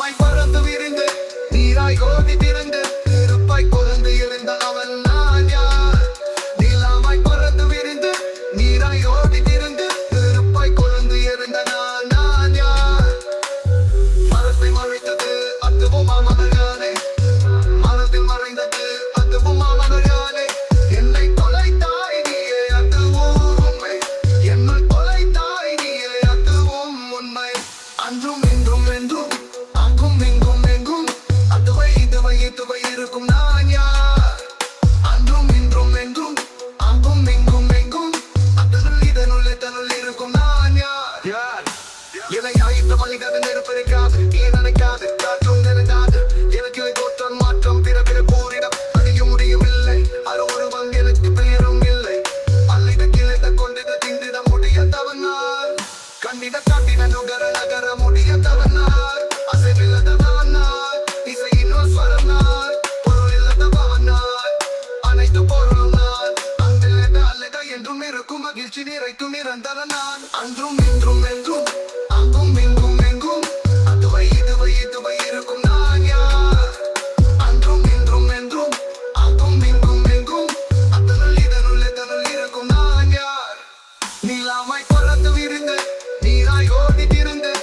நிலாவாய் பறந்து விரிந்து நீராய் ஓடி திறந்து நெருப்பாய் கொழுந்து எழுந்த அவன் நான் யார்? நிலாவாய் பறந்து விரிந்து நீராய் ஓடி திறந்து நெருப்பாய் கொழுந்து எழுந்த நான் யார்? மரத்தை மறைத்தது அதுவும் மனதானே, மனதில் மறைந்தது அதுவும் மனதானே. என்னை தொலைத்தாய் நீயே அதுவும் உண்மை, என்னை தொலைத்தாய் நீயே அதுவும் உண்மை. அன்றும் இன்றும் என்றும் அங்கும் இங்கும் எங்கும் அதுவை இதுவை இதுவை இருக்கும் நான் யார்? அன்றும் இன்றும் என்றும் அங்கும் இங்கும் எங்கும் அதனுள் இதனுள் இதனுள் இருக்கும் நான் யார்? என்னை அழைத்த மனிதன் நெருப்பிருக்காது, ஏன் நினைக்காது, காற்றும் நினைக்காது. எனக்கு தோற்றம் மாற்றம் பிற பிற கூறிடம் அறிய முடியவில்லை. அது ஒருவன் எனக்கு பெயரும் இல்லை. அல்லிட கிளைத கொண்டிட திண்டிட முடியாதவன் நான். கண்டிட காட்டின நுகர நகர முடியாதவன் நான். அசைவில்லாதவன் நான், இசையினோர் ஸ்வரம் நான், பொருள் இல்லாதவன் நான், அனைத்து பொருளும் நான். அங்கிலத அல்லத என்றும் இருக்கும் மகிழ்ச்சி நிறைக்கும் நிரந்தர நான். அன்றும் இன்றும் என்றும் அங்கும் இங்கும் எங்கும் அதுவை இதுவை இதுவை இருக்கும் நான் யார்? அன்றும் இன்றும் என்றும் அங்கும் இங்கும் எங்கும் அதனுள் இதனுள் இதனுள் இருக்கும் நான் யார்? நிலாவாய் பறந்து விரிந்து நீராய் ஓடி திறந்து